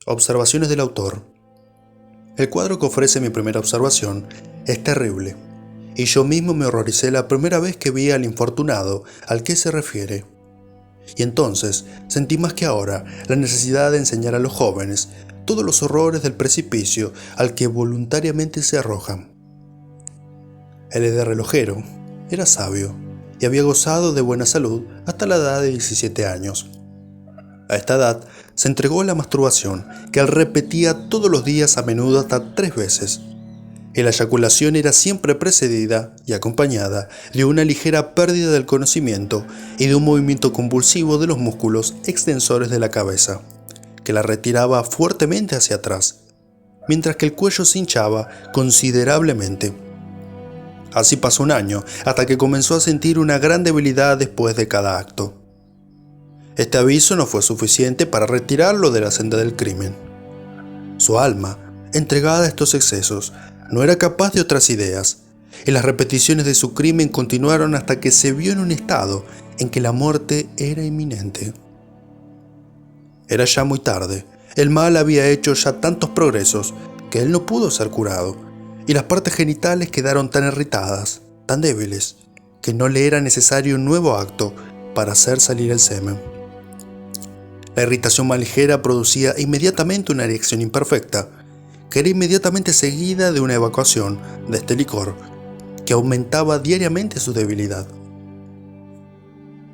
Observaciones del autor. El cuadro que ofrece mi primera observación es terrible, y yo mismo me horroricé la primera vez que vi al infortunado al que se refiere. Y entonces sentí más que ahora la necesidad de enseñar a los jóvenes todos los horrores del precipicio al que voluntariamente se arrojan. El de relojero era sabio y había gozado de buena salud hasta la edad de 17 años. A esta edad se entregó a la masturbación, que él repetía todos los días, a menudo hasta 3 veces. Y la eyaculación era siempre precedida y acompañada de una ligera pérdida del conocimiento y de un movimiento convulsivo de los músculos extensores de la cabeza, que la retiraba fuertemente hacia atrás, mientras que el cuello se hinchaba considerablemente. Así pasó un año, hasta que comenzó a sentir una gran debilidad después de cada acto. Este aviso no fue suficiente para retirarlo de la senda del crimen. Su alma, entregada a estos excesos, no era capaz de otras ideas, y las repeticiones de su crimen continuaron hasta que se vio en un estado en que la muerte era inminente. Era ya muy tarde. El mal había hecho ya tantos progresos que él no pudo ser curado, y las partes genitales quedaron tan irritadas, tan débiles, que no le era necesario un nuevo acto para hacer salir el semen. La irritación más ligera producía inmediatamente una erección imperfecta, que era inmediatamente seguida de una evacuación de este licor, que aumentaba diariamente su debilidad.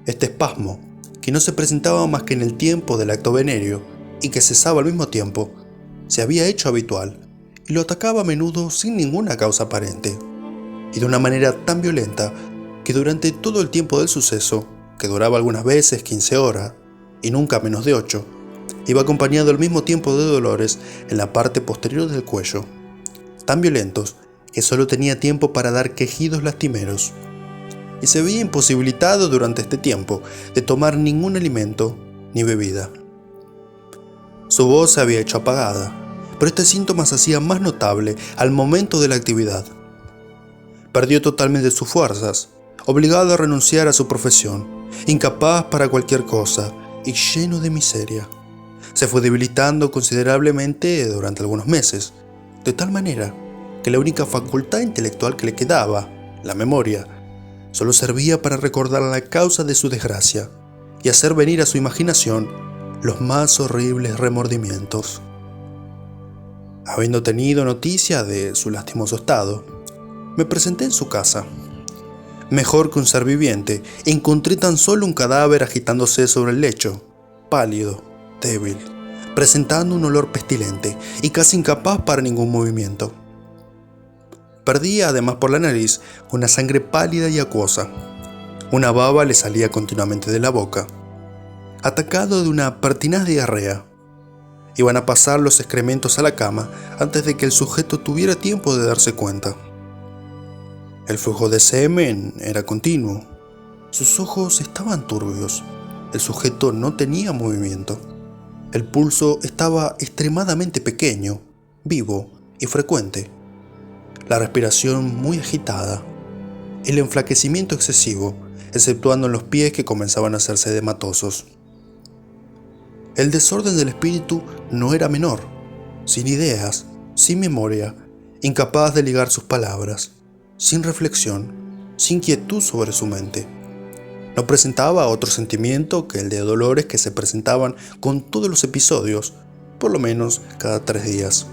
Este espasmo, que no se presentaba más que en el tiempo del acto venéreo y que cesaba al mismo tiempo, se había hecho habitual y lo atacaba a menudo sin ninguna causa aparente, y de una manera tan violenta que durante todo el tiempo del suceso, que duraba algunas veces 15 horas, y nunca menos de 8, iba acompañado al mismo tiempo de dolores en la parte posterior del cuello, tan violentos que solo tenía tiempo para dar quejidos lastimeros, y se veía imposibilitado durante este tiempo de tomar ningún alimento ni bebida. Su voz se había hecho apagada, pero este síntoma se hacía más notable al momento de la actividad. Perdió totalmente sus fuerzas, obligado a renunciar a su profesión, incapaz para cualquier cosa y lleno de miseria. Se fue debilitando considerablemente durante algunos meses, de tal manera que la única facultad intelectual que le quedaba, la memoria, solo servía para recordar la causa de su desgracia y hacer venir a su imaginación los más horribles remordimientos. Habiendo tenido noticia de su lastimoso estado, me presenté en su casa. Mejor que un ser viviente, encontré tan solo un cadáver agitándose sobre el lecho, pálido, débil, presentando un olor pestilente y casi incapaz para ningún movimiento. Perdía además por la nariz una sangre pálida y acuosa. Una baba le salía continuamente de la boca. Atacado de una pertinaz diarrea, iban a pasar los excrementos a la cama antes de que el sujeto tuviera tiempo de darse cuenta. El flujo de semen era continuo. Sus ojos estaban turbios. El sujeto no tenía movimiento. El pulso estaba extremadamente pequeño, vivo y frecuente. La respiración muy agitada. El enflaquecimiento excesivo, exceptuando en los pies que comenzaban a hacerse edematosos. El desorden del espíritu no era menor. Sin ideas, sin memoria, incapaz de ligar sus palabras, sin reflexión, sin quietud sobre su mente. No presentaba otro sentimiento que el de dolores que se presentaban con todos los episodios, por lo menos cada 3 días.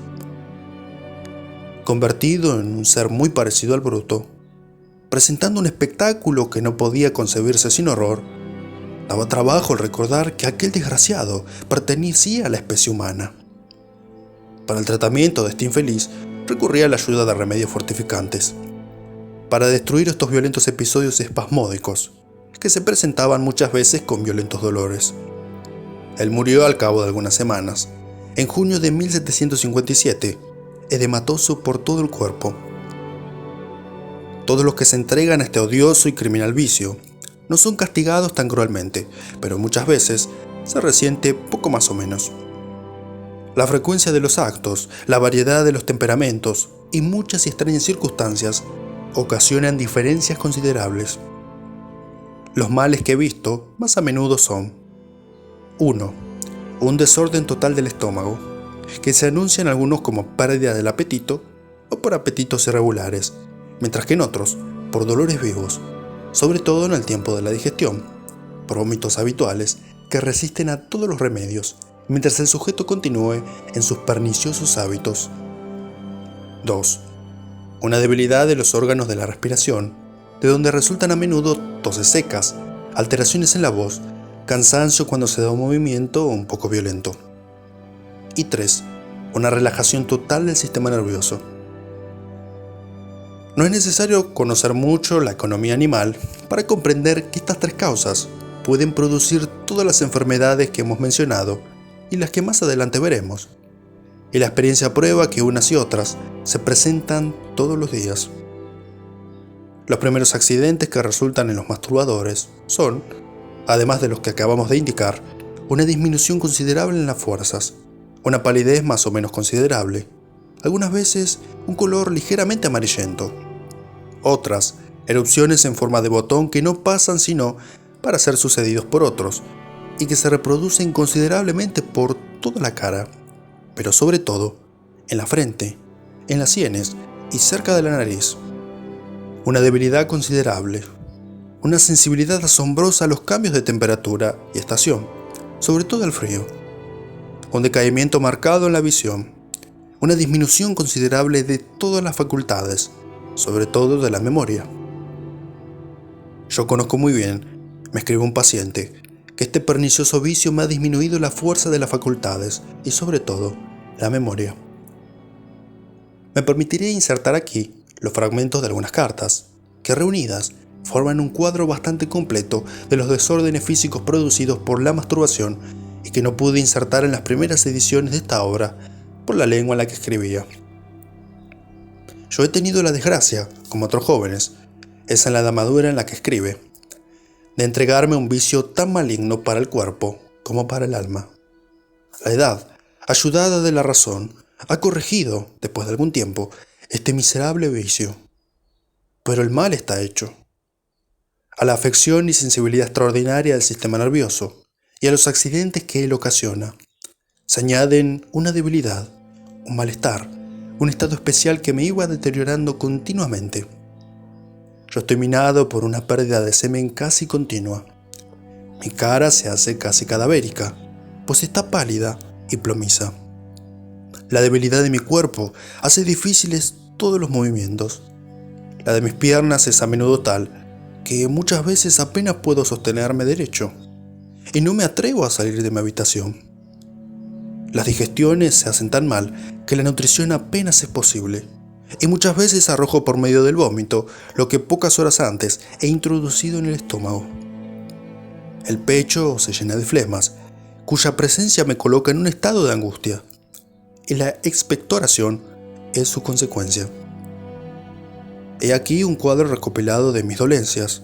Convertido en un ser muy parecido al bruto, presentando un espectáculo que no podía concebirse sin horror, daba trabajo el recordar que aquel desgraciado pertenecía a la especie humana. Para el tratamiento de este infeliz recurría a la ayuda de remedios fortificantes, para destruir estos violentos episodios espasmódicos, que se presentaban muchas veces con violentos dolores. Él murió al cabo de algunas semanas, en junio de 1757, edematoso por todo el cuerpo. Todos los que se entregan a este odioso y criminal vicio no son castigados tan cruelmente, pero muchas veces se resiente poco más o menos. La frecuencia de los actos, la variedad de los temperamentos y muchas y extrañas circunstancias ocasionan diferencias considerables. Los males que he visto más a menudo son: 1. Un desorden total del estómago. que se anuncian algunos como pérdida del apetito o por apetitos irregulares, mientras que en otros por dolores vivos, sobre todo en el tiempo de la digestión, por vómitos habituales que resisten a todos los remedios, mientras el sujeto continúe en sus perniciosos hábitos. 2. Una debilidad de los órganos de la respiración, de donde resultan a menudo toses secas, alteraciones en la voz, cansancio cuando se da un movimiento un poco violento. Y 3. Una relajación total del sistema nervioso. No es necesario conocer mucho la economía animal para comprender que estas 3 causas pueden producir todas las enfermedades que hemos mencionado y las que más adelante veremos. Y la experiencia prueba que unas y otras se presentan todos los días. Los primeros accidentes que resultan en los masturbadores son, además de los que acabamos de indicar, una disminución considerable en las fuerzas, una palidez más o menos considerable, algunas veces un color ligeramente amarillento, otras erupciones en forma de botón que no pasan sino para ser sucedidos por otros y que se reproducen considerablemente por toda la cara, pero sobre todo en la frente, en las sienes y cerca de la nariz. Una debilidad considerable, una sensibilidad asombrosa a los cambios de temperatura y estación, sobre todo al frío, un decaimiento marcado en la visión, una disminución considerable de todas las facultades, sobre todo de la memoria. Yo conozco muy bien, me escribe un paciente, que este pernicioso vicio me ha disminuido la fuerza de las facultades y sobre todo la memoria. Me permitiré insertar aquí los fragmentos de algunas cartas, que reunidas forman un cuadro bastante completo de los desórdenes físicos producidos por la masturbación y que no pude insertar en las primeras ediciones de esta obra por la lengua en la que escribía. Yo he tenido la desgracia, como otros jóvenes, es en la edad madura en la que escribe, de entregarme a un vicio tan maligno para el cuerpo como para el alma. La edad, ayudada de la razón, ha corregido, después de algún tiempo, este miserable vicio. Pero el mal está hecho. A la afección y sensibilidad extraordinaria del sistema nervioso y a los accidentes que él ocasiona, se añaden una debilidad, un malestar, un estado especial que me iba deteriorando continuamente. Yo estoy minado por una pérdida de semen casi continua. Mi cara se hace casi cadavérica, pues está pálida y plomiza. La debilidad de mi cuerpo hace difíciles todos los movimientos. La de mis piernas es a menudo tal que muchas veces apenas puedo sostenerme derecho y no me atrevo a salir de mi habitación. Las digestiones se hacen tan mal que la nutrición apenas es posible y muchas veces arrojo por medio del vómito lo que pocas horas antes he introducido en el estómago. El pecho se llena de flemas, cuya presencia me coloca en un estado de angustia, y la expectoración es su consecuencia. He aquí un cuadro recopilado de mis dolencias,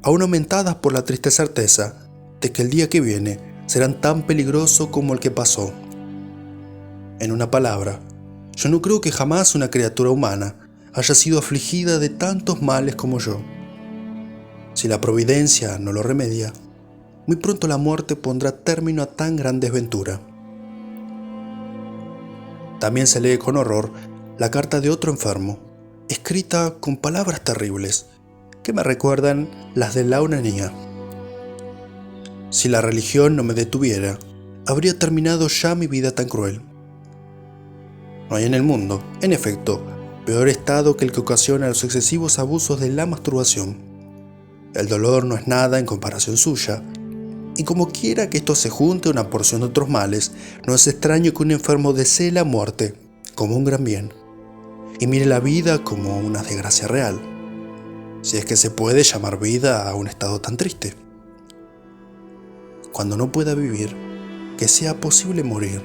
aún aumentadas por la triste certeza de que el día que viene serán tan peligroso como el que pasó. En una palabra, yo no creo que jamás una criatura humana haya sido afligida de tantos males como yo. Si la providencia no lo remedia, muy pronto la muerte pondrá término a tan gran desventura. También se lee con horror la carta de otro enfermo, escrita con palabras terribles, que me recuerdan las de la onanía. Si la religión no me detuviera, habría terminado ya mi vida tan cruel. No hay en el mundo, en efecto, peor estado que el que ocasiona los excesivos abusos de la masturbación. El dolor no es nada en comparación suya, y como quiera que esto se junte a una porción de otros males, no es extraño que un enfermo desee la muerte como un gran bien, y mire la vida como una desgracia real, si es que se puede llamar vida a un estado tan triste. Cuando no pueda vivir, que sea posible morir.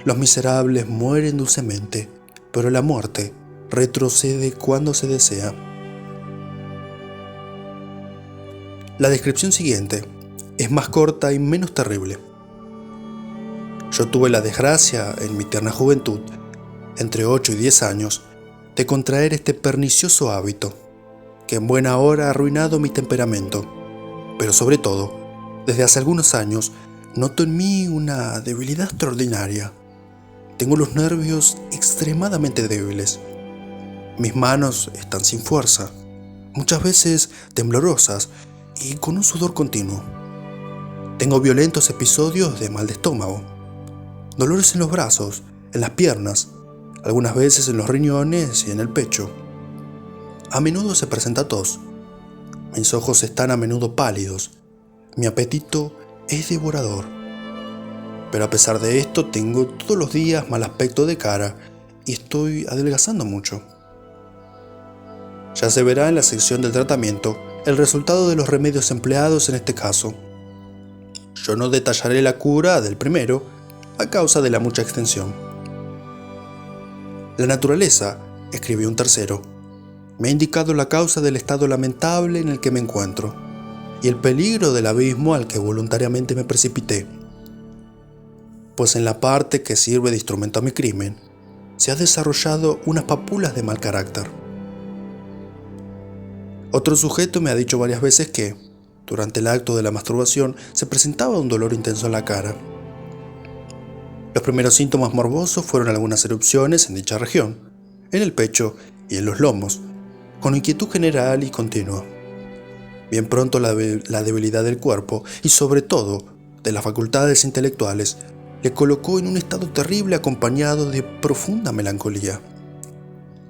Los miserables mueren dulcemente, pero la muerte retrocede cuando se desea. La descripción siguiente es más corta y menos terrible. Yo tuve la desgracia, en mi tierna juventud, entre 8 y 10 años, de contraer este pernicioso hábito, que en buena hora ha arruinado mi temperamento, pero sobre todo, desde hace algunos años, noto en mí una debilidad extraordinaria, Tengo los nervios extremadamente débiles. Mis manos están sin fuerza, muchas veces temblorosas y con un sudor continuo. Tengo violentos episodios de mal de estómago, dolores en los brazos, en las piernas, algunas veces en los riñones y en el pecho. A menudo se presenta tos. Mis ojos están a menudo pálidos. Mi apetito es devorador. Pero a pesar de esto, tengo todos los días mal aspecto de cara y estoy adelgazando mucho. Ya se verá en la sección del tratamiento el resultado de los remedios empleados en este caso. Yo no detallaré la cura del primero a causa de la mucha extensión. La naturaleza, escribió un tercero, me ha indicado la causa del estado lamentable en el que me encuentro y el peligro del abismo al que voluntariamente me precipité, pues en la parte que sirve de instrumento a mi crimen se ha desarrollado unas papulas de mal carácter. Otro sujeto me ha dicho varias veces que, durante el acto de la masturbación, se presentaba un dolor intenso en la cara. Los primeros síntomas morbosos fueron algunas erupciones en dicha región, en el pecho y en los lomos, con inquietud general y continua. Bien pronto la debilidad del cuerpo y sobre todo de las facultades intelectuales le colocó en un estado terrible acompañado de profunda melancolía.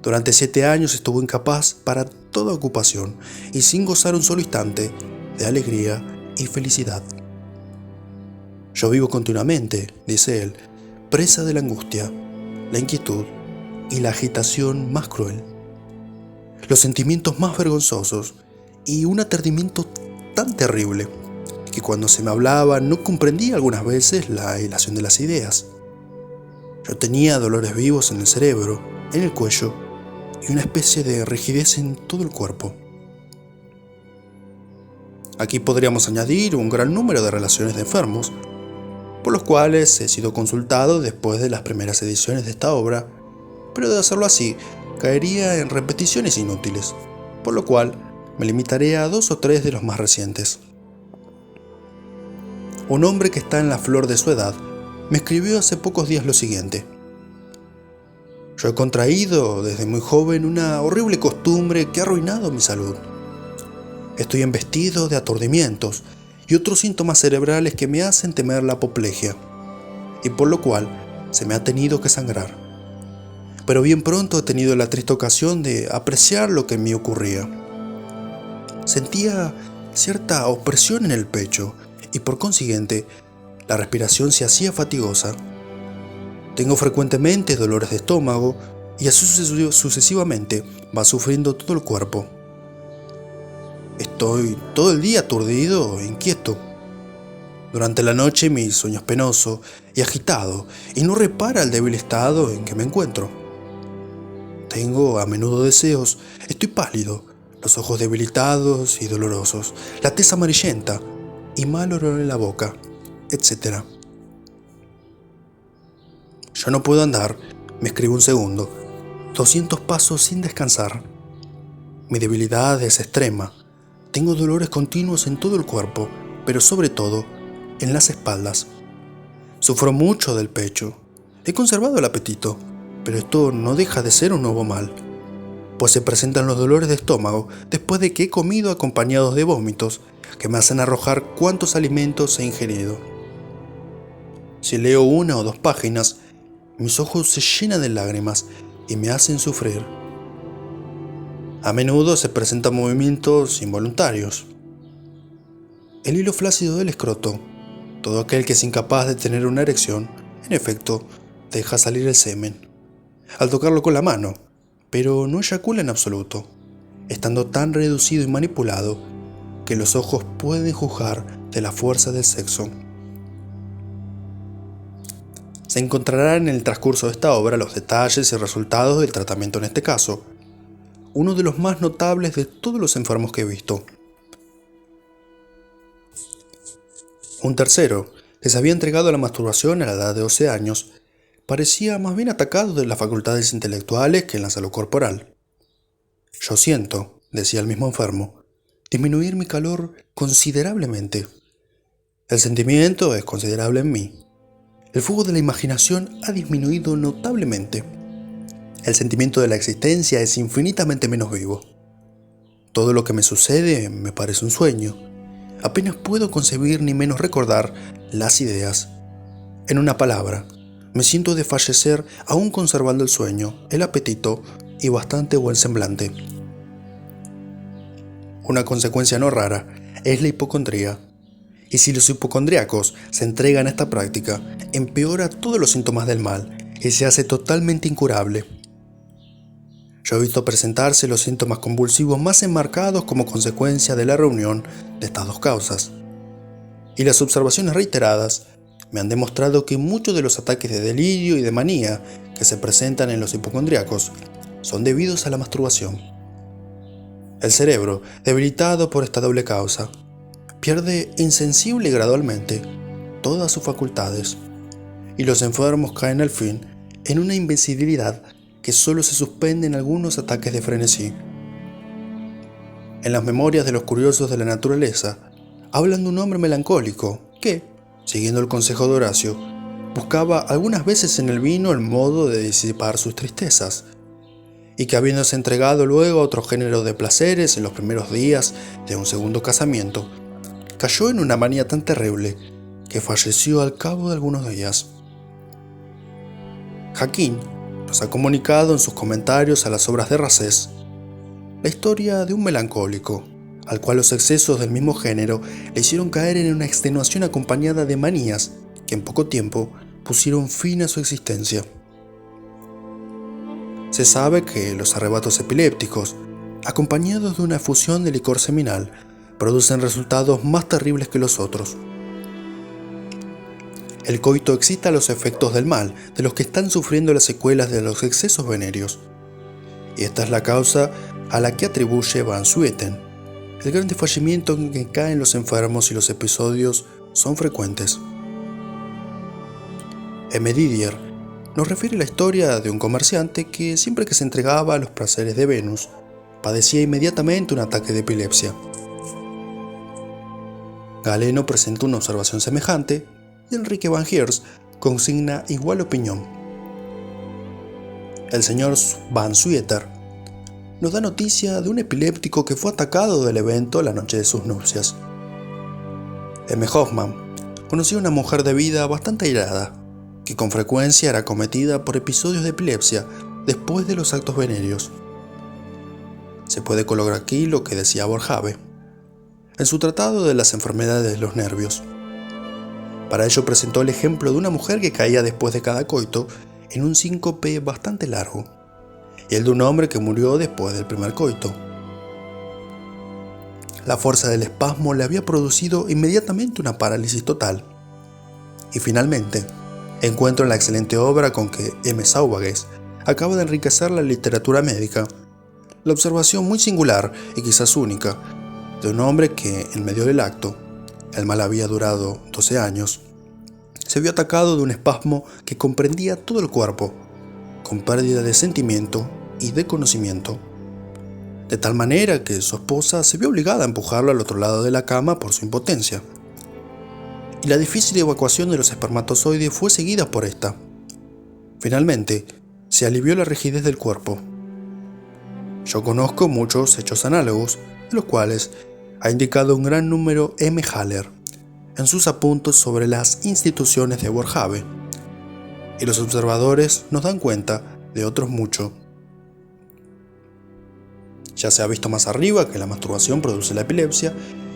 Durante 7 años estuvo incapaz para toda ocupación y sin gozar un solo instante de alegría y felicidad. Yo vivo continuamente, dice él, presa de la angustia, la inquietud y la agitación más cruel, los sentimientos más vergonzosos y un aturdimiento tan terrible que cuando se me hablaba no comprendía algunas veces la hilación de las ideas. Yo tenía dolores vivos en el cerebro, en el cuello y una especie de rigidez en todo el cuerpo. Aquí podríamos añadir un gran número de relaciones de enfermos, por los cuales he sido consultado después de las primeras ediciones de esta obra, pero de hacerlo así caería en repeticiones inútiles, por lo cual me limitaré a 2 o 3 de los más recientes. Un hombre que está en la flor de su edad me escribió hace pocos días lo siguiente: yo he contraído desde muy joven una horrible costumbre que ha arruinado mi salud. Estoy embestido de aturdimientos y otros síntomas cerebrales que me hacen temer la apoplejía, y por lo cual se me ha tenido que sangrar. Pero bien pronto he tenido la triste ocasión de apreciar lo que en mí ocurría. Sentía cierta opresión en el pecho y por consiguiente la respiración se hacía fatigosa. Tengo frecuentemente dolores de estómago y así sucesivamente va sufriendo todo el cuerpo. Estoy todo el día aturdido e inquieto. Durante la noche mi sueño es penoso y agitado y no repara el débil estado en que me encuentro. Tengo a menudo deseos, estoy pálido, los ojos debilitados y dolorosos, la tez amarillenta y mal olor en la boca, etc. Yo no puedo andar, me escribo un segundo, 200 pasos sin descansar. Mi debilidad es extrema. Tengo dolores continuos en todo el cuerpo, pero sobre todo en las espaldas. Sufro mucho del pecho. He conservado el apetito, pero esto no deja de ser un nuevo mal, pues se presentan los dolores de estómago después de que he comido acompañados de vómitos que me hacen arrojar cuantos alimentos he ingerido. Si leo 1 o 2 páginas, mis ojos se llenan de lágrimas y me hacen sufrir. A menudo se presentan movimientos involuntarios. El hilo flácido del escroto, todo aquel que es incapaz de tener una erección, en efecto, deja salir el semen, al tocarlo con la mano, pero no eyacula en absoluto, estando tan reducido y manipulado que los ojos pueden juzgar de la fuerza del sexo. Se encontrarán en el transcurso de esta obra los detalles y resultados del tratamiento en este caso, uno de los más notables de todos los enfermos que he visto. Un tercero, que se había entregado a la masturbación a la edad de 12 años, parecía más bien atacado de las facultades intelectuales que en la salud corporal. Yo siento, decía el mismo enfermo, disminuir mi calor considerablemente. El sentimiento es considerable en mí. el fuego de la imaginación ha disminuido notablemente. El sentimiento de la existencia es infinitamente menos vivo. Todo lo que me sucede me parece un sueño. Apenas puedo concebir ni menos recordar las ideas. En una palabra, me siento desfallecer aún conservando el sueño, el apetito y bastante buen semblante. Una consecuencia no rara es la hipocondría. Y si los hipocondríacos se entregan a esta práctica, empeora todos los síntomas del mal y se hace totalmente incurable. Yo he visto presentarse los síntomas convulsivos más enmarcados como consecuencia de la reunión de estas dos causas. Y las observaciones reiteradas me han demostrado que muchos de los ataques de delirio y de manía que se presentan en los hipocondríacos son debidos a la masturbación. El cerebro, debilitado por esta doble causa, pierde insensible y gradualmente todas sus facultades, y los enfermos caen al fin en una invencibilidad que solo se suspende en algunos ataques de frenesí. En las memorias de los curiosos de la naturaleza, hablan de un hombre melancólico que, siguiendo el consejo de Horacio, buscaba algunas veces en el vino el modo de disipar sus tristezas, y que habiéndose entregado luego a otro género de placeres en los primeros días de un segundo casamiento, cayó en una manía tan terrible que falleció al cabo de algunos días. Hakim nos ha comunicado en sus comentarios a las obras de Racés la historia de un melancólico, al cual los excesos del mismo género le hicieron caer en una extenuación acompañada de manías que en poco tiempo pusieron fin a su existencia. Se sabe que los arrebatos epilépticos, acompañados de una efusión de licor seminal, producen resultados más terribles que los otros. El coito excita los efectos del mal de los que están sufriendo las secuelas de los excesos venéreos, y esta es la causa a la que atribuye Van Swieten el gran desfallecimiento en que caen los enfermos, y los episodios son frecuentes. M. Didier nos refiere la historia de un comerciante que siempre que se entregaba a los placeres de Venus, padecía inmediatamente un ataque de epilepsia. Galeno presenta una observación semejante y Enrique Van Heers consigna igual opinión. El señor Van Swieten nos da noticia de un epiléptico que fue atacado del evento la noche de sus nupcias. M. Hoffman conocía una mujer de vida bastante airada, que con frecuencia era acometida por episodios de epilepsia después de los actos venéreos. Se puede colocar aquí lo que decía Boerhaave en su tratado de las enfermedades de los nervios. Para ello presentó el ejemplo de una mujer que caía después de cada coito en un síncope bastante largo, y el de un hombre que murió después del primer coito. La fuerza del espasmo le había producido inmediatamente una parálisis total. Y finalmente, encuentro en la excelente obra con que M. Sauvages acaba de enriquecer la literatura médica la observación muy singular y quizás única de un hombre que, en medio del acto, el mal había durado 12 años, se vio atacado de un espasmo que comprendía todo el cuerpo, con pérdida de sentimiento y de conocimiento, de tal manera que su esposa se vio obligada a empujarlo al otro lado de la cama por su impotencia, y la difícil evacuación de los espermatozoides fue seguida por esta. Finalmente, se alivió la rigidez del cuerpo. Yo conozco muchos hechos análogos, de los cuales ha indicado un gran número M. Haller en sus apuntes sobre las instituciones de Boerhaave, y los observadores nos dan cuenta de otros muchos. Ya se ha visto más arriba que la masturbación produce la epilepsia,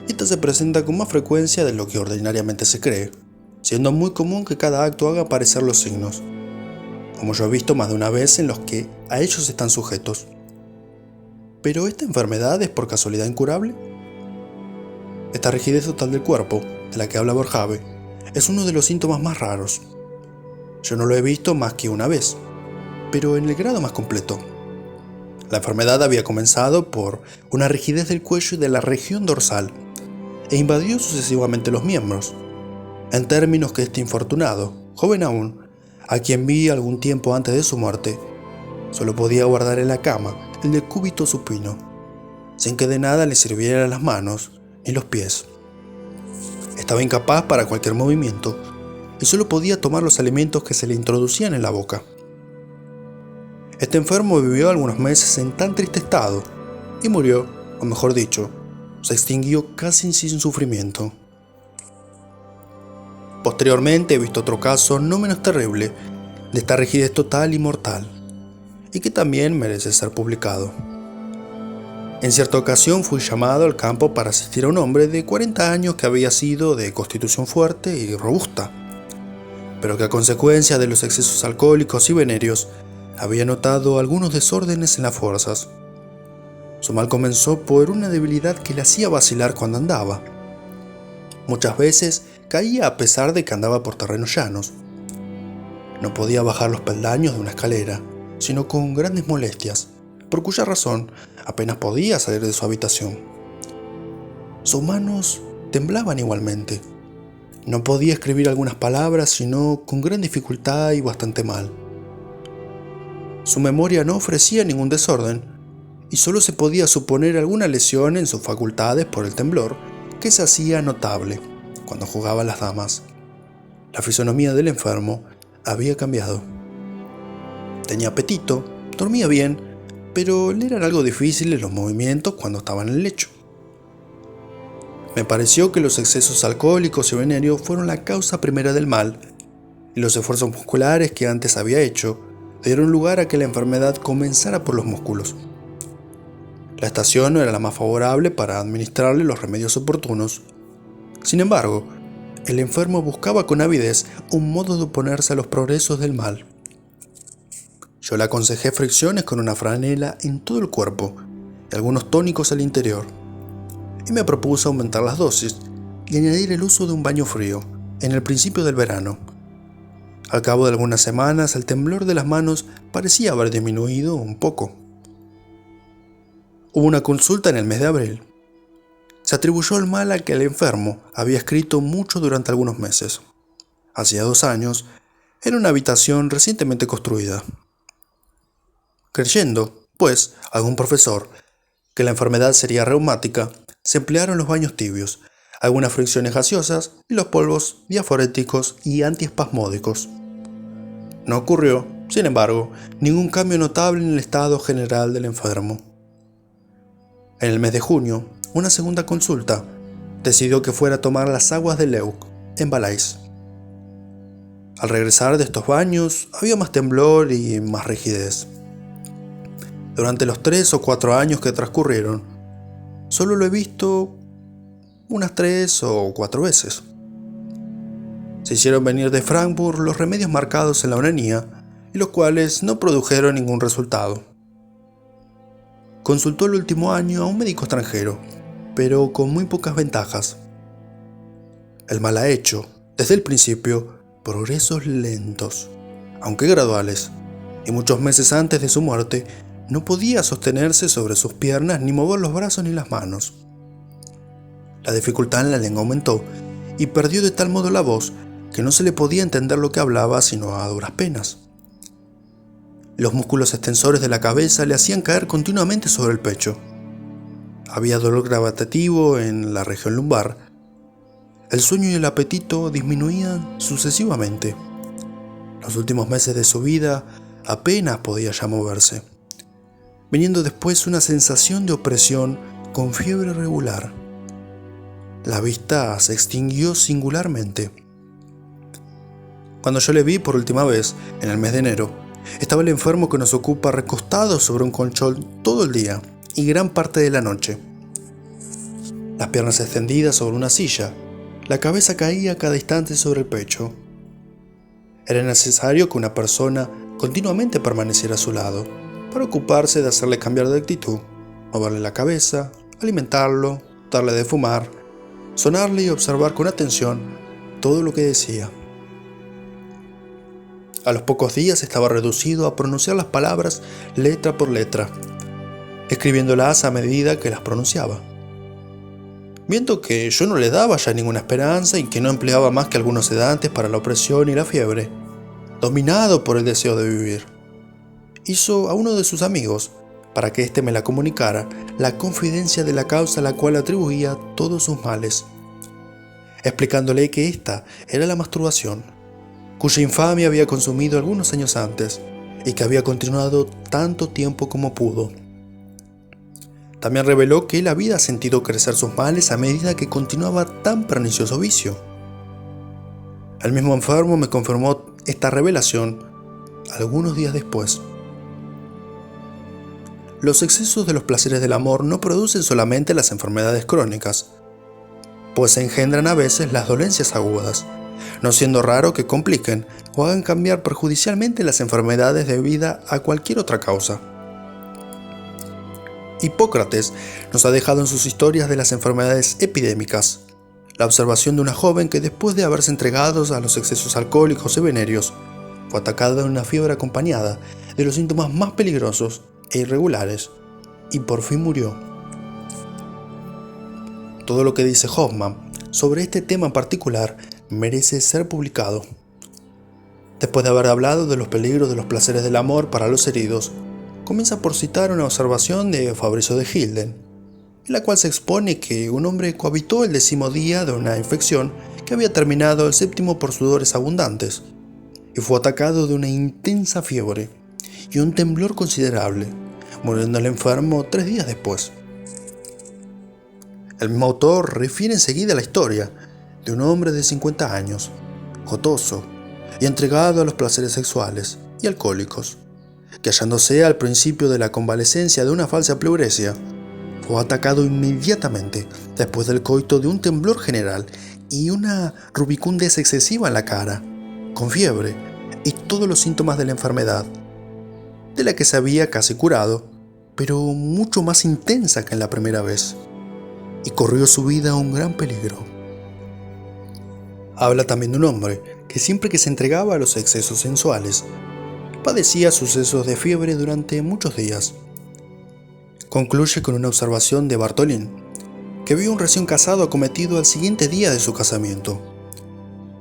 y esta se presenta con más frecuencia de lo que ordinariamente se cree, siendo muy común que cada acto haga aparecer los signos, como yo he visto más de una vez en los que a ellos están sujetos. ¿Pero esta enfermedad es por casualidad incurable? Esta rigidez total del cuerpo, de la que habla Boerhaave, es uno de los síntomas más raros. Yo no lo he visto más que una vez, pero en el grado más completo. La enfermedad había comenzado por una rigidez del cuello y de la región dorsal, e invadió sucesivamente los miembros, en términos que este infortunado, joven aún, a quien vi algún tiempo antes de su muerte, solo podía guardar en la cama el decúbito supino, sin que de nada le sirvieran las manos ni los pies. Estaba incapaz para cualquier movimiento, y solo podía tomar los alimentos que se le introducían en la boca. Este enfermo vivió algunos meses en tan triste estado y murió, o mejor dicho, se extinguió casi sin sufrimiento. Posteriormente he visto otro caso no menos terrible de esta rigidez total y mortal, y que también merece ser publicado. En cierta ocasión fui llamado al campo para asistir a un hombre de 40 años que había sido de constitución fuerte y robusta, pero que a consecuencia de los excesos alcohólicos y venéreos había notado algunos desórdenes en las fuerzas. Su mal comenzó por una debilidad que le hacía vacilar cuando andaba. Muchas veces caía a pesar de que andaba por terrenos llanos. No podía bajar los peldaños de una escalera, sino con grandes molestias, por cuya razón apenas podía salir de su habitación. Sus manos temblaban igualmente. No podía escribir algunas palabras, sino con gran dificultad y bastante mal. Su memoria no ofrecía ningún desorden, y solo se podía suponer alguna lesión en sus facultades por el temblor, que se hacía notable cuando jugaba a las damas. La fisonomía del enfermo había cambiado. Tenía apetito, dormía bien, pero le eran algo difíciles los movimientos cuando estaba en el lecho. Me pareció que los excesos alcohólicos y venéreos fueron la causa primera del mal, y los esfuerzos musculares que antes había hecho dieron lugar a que la enfermedad comenzara por los músculos. La estación no era la más favorable para administrarle los remedios oportunos. Sin embargo, el enfermo buscaba con avidez un modo de oponerse a los progresos del mal. Yo le aconsejé fricciones con una franela en todo el cuerpo y algunos tónicos al interior, y me propuso aumentar las dosis y añadir el uso de un baño frío en el principio del verano. Al cabo de algunas semanas, el temblor de las manos parecía haber disminuido un poco. Hubo una consulta en el mes de abril. Se atribuyó el mal a que el enfermo había escrito mucho durante algunos meses. Hacía 2 años, en una habitación recientemente construida. Creyendo, pues, algún profesor, que la enfermedad sería reumática, se emplearon los baños tibios, algunas fricciones gaseosas y los polvos diaforéticos y antiespasmódicos. No ocurrió, sin embargo, ningún cambio notable en el estado general del enfermo. En el mes de junio, una segunda consulta decidió que fuera a tomar las aguas de Leuc, en Valais. Al regresar de estos baños, había más temblor y más rigidez. Durante los 3 o 4 años que transcurrieron, solo lo he visto unas 3 o 4 veces. Se hicieron venir de Frankfurt los remedios marcados en la onanía y los cuales no produjeron ningún resultado. Consultó el último año a un médico extranjero, pero con muy pocas ventajas. El mal ha hecho, desde el principio, progresos lentos, aunque graduales, y muchos meses antes de su muerte no podía sostenerse sobre sus piernas ni mover los brazos ni las manos. La dificultad en la lengua aumentó y perdió de tal modo la voz que no se le podía entender lo que hablaba sino a duras penas. Los músculos extensores de la cabeza le hacían caer continuamente sobre el pecho. Había dolor gravitativo en la región lumbar. El sueño y el apetito disminuían sucesivamente. Los últimos meses de su vida apenas podía ya moverse, viniendo después una sensación de opresión con fiebre regular. La vista se extinguió singularmente. Cuando yo le vi por última vez, en el mes de enero, estaba el enfermo que nos ocupa recostado sobre un colchón todo el día y gran parte de la noche. Las piernas extendidas sobre una silla, la cabeza caía a cada instante sobre el pecho. Era necesario que una persona continuamente permaneciera a su lado para ocuparse de hacerle cambiar de actitud, moverle la cabeza, alimentarlo, darle de fumar, sonarle y observar con atención todo lo que decía. A los pocos días estaba reducido a pronunciar las palabras letra por letra, escribiéndolas a medida que las pronunciaba. Viendo que yo no le daba ya ninguna esperanza y que no empleaba más que algunos sedantes para la opresión y la fiebre, dominado por el deseo de vivir, hizo a uno de sus amigos, para que éste me la comunicara, la confidencia de la causa a la cual atribuía todos sus males, explicándole que esta era la masturbación, cuya infamia había consumido algunos años antes y que había continuado tanto tiempo como pudo. También reveló que él había sentido crecer sus males a medida que continuaba tan pernicioso vicio. El mismo enfermo me confirmó esta revelación algunos días después. Los excesos de los placeres del amor no producen solamente las enfermedades crónicas, pues engendran a veces las dolencias agudas, no siendo raro que compliquen o hagan cambiar perjudicialmente las enfermedades debidas a cualquier otra causa. Hipócrates nos ha dejado en sus historias de las enfermedades epidémicas la observación de una joven que después de haberse entregado a los excesos alcohólicos y venéreos, fue atacada de una fiebre acompañada de los síntomas más peligrosos e irregulares, y por fin murió. Todo lo que dice Hoffman sobre este tema en particular merece ser publicado. Después de haber hablado de los peligros de los placeres del amor para los heridos, comienza por citar una observación de Fabrizio de Hilden, en la cual se expone que un hombre cohabitó el 10º día de una infección que había terminado el 7º por sudores abundantes, y fue atacado de una intensa fiebre y un temblor considerable, muriendo el enfermo 3 días después. El mismo autor refiere enseguida la historia de un hombre de 50 años, gotoso y entregado a los placeres sexuales y alcohólicos, que hallándose al principio de la convalecencia de una falsa pleuresia, fue atacado inmediatamente después del coito de un temblor general y una rubicundez excesiva en la cara, con fiebre y todos los síntomas de la enfermedad, de la que se había casi curado, pero mucho más intensa que en la primera vez, y corrió su vida a un gran peligro. Habla también de un hombre que siempre que se entregaba a los excesos sensuales, padecía sucesos de fiebre durante muchos días. Concluye con una observación de Bartolín, que vio a un recién casado acometido al siguiente día de su casamiento,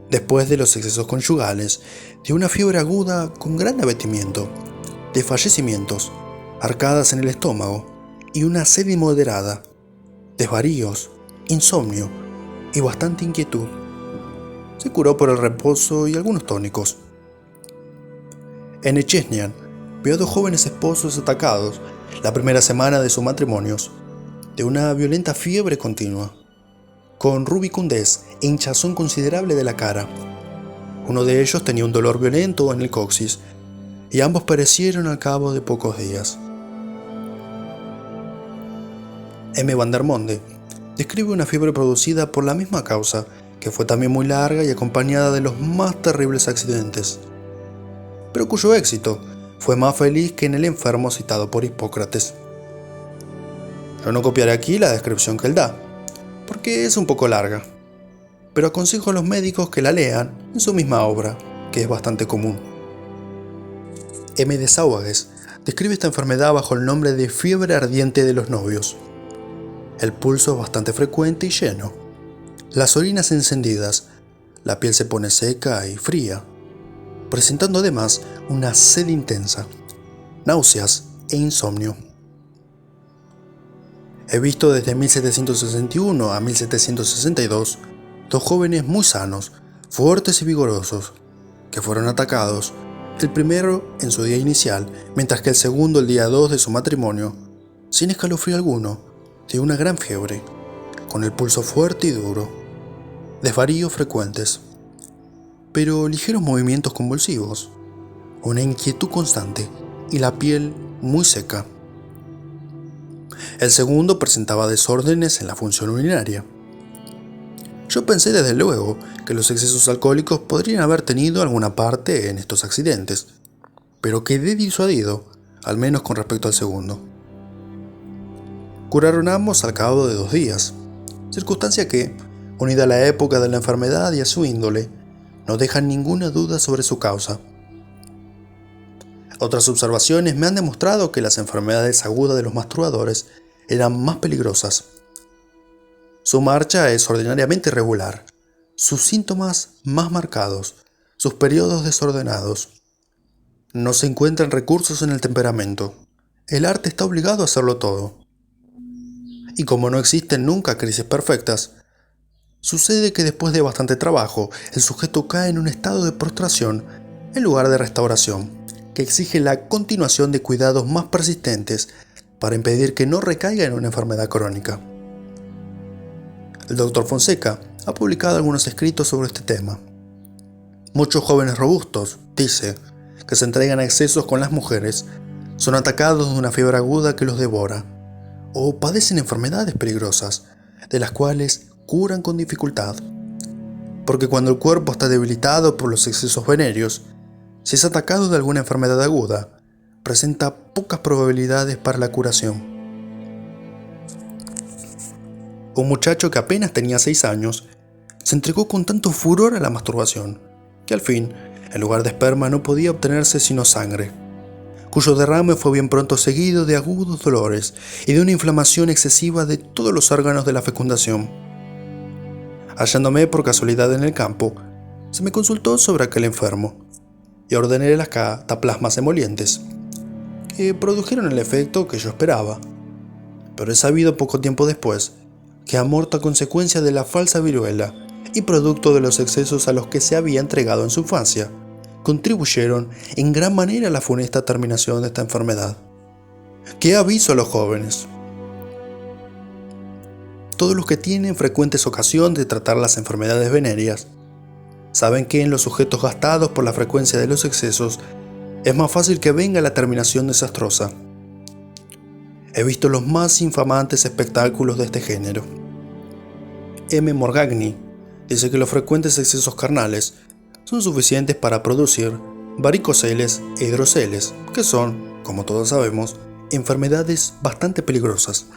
después de los excesos conyugales, de una fiebre aguda con gran abatimiento, desfallecimientos, arcadas en el estómago y una sed moderada, desvaríos, insomnio y bastante inquietud. Se curó por el reposo y algunos tónicos. En Echenian vio a 2 jóvenes esposos atacados la primera semana de sus matrimonios de una violenta fiebre continua, con rubicundez e hinchazón considerable de la cara. Uno de ellos tenía un dolor violento en el coxis y ambos perecieron al cabo de pocos días. M. van der Monde describe una fiebre producida por la misma causa, que fue también muy larga y acompañada de los más terribles accidentes, pero cuyo éxito fue más feliz que en el enfermo citado por Hipócrates. Yo no copiaré aquí la descripción que él da, porque es un poco larga, pero aconsejo a los médicos que la lean en su misma obra, que es bastante común. M. de Sauvages describe esta enfermedad bajo el nombre de fiebre ardiente de los novios. El pulso es bastante frecuente y lleno, las orinas encendidas, la piel se pone seca y fría, presentando además una sed intensa, náuseas e insomnio. He visto desde 1761 a 1762 2 jóvenes muy sanos, fuertes y vigorosos, que fueron atacados, el primero en su día inicial, mientras que el segundo el día 2 de su matrimonio, sin escalofrío alguno, de una gran fiebre, con el pulso fuerte y duro, desvaríos frecuentes, pero ligeros movimientos convulsivos, una inquietud constante y la piel muy seca. El segundo presentaba desórdenes en la función urinaria. Yo pensé desde luego que los excesos alcohólicos podrían haber tenido alguna parte en estos accidentes, pero quedé disuadido, al menos con respecto al segundo. Curaron ambos al cabo de 2 días, circunstancia que, unida a la época de la enfermedad y a su índole, no dejan ninguna duda sobre su causa. Otras observaciones me han demostrado que las enfermedades agudas de los masturbadores eran más peligrosas. Su marcha es ordinariamente irregular, sus síntomas más marcados, sus periodos desordenados. No se encuentran recursos en el temperamento. El arte está obligado a hacerlo todo. Y como no existen nunca crisis perfectas, Sucede que después de bastante trabajo, el sujeto cae en un estado de prostración en lugar de restauración, que exige la continuación de cuidados más persistentes para impedir que no recaiga en una enfermedad crónica. El Dr. Fonseca ha publicado algunos escritos sobre este tema. Muchos jóvenes robustos, dice, que se entregan a excesos con las mujeres, son atacados de una fiebre aguda que los devora, o padecen enfermedades peligrosas, de las cuales curan con dificultad. Porque cuando el cuerpo está debilitado por los excesos venéreos, si es atacado de alguna enfermedad aguda, presenta pocas probabilidades para la curación. Un muchacho que apenas tenía 6 años se entregó con tanto furor a la masturbación, que al fin, en lugar de esperma no podía obtenerse sino sangre, cuyo derrame fue bien pronto seguido de agudos dolores y de una inflamación excesiva de todos los órganos de la fecundación. Hallándome por casualidad en el campo, se me consultó sobre aquel enfermo y ordené las cataplasmas emolientes, que produjeron el efecto que yo esperaba. Pero he sabido poco tiempo después que ha muerto a consecuencia de la falsa viruela y producto de los excesos a los que se había entregado en su infancia, contribuyeron en gran manera a la funesta terminación de esta enfermedad. ¿Qué aviso a los jóvenes? Todos los que tienen frecuentes ocasiones de tratar las enfermedades venéreas saben que en los sujetos gastados por la frecuencia de los excesos es más fácil que venga la terminación desastrosa. He visto los más infamantes espectáculos de este género. M. Morgagni dice que los frecuentes excesos carnales son suficientes para producir varicoceles e hidroceles, que son, como todos sabemos, enfermedades bastante peligrosas.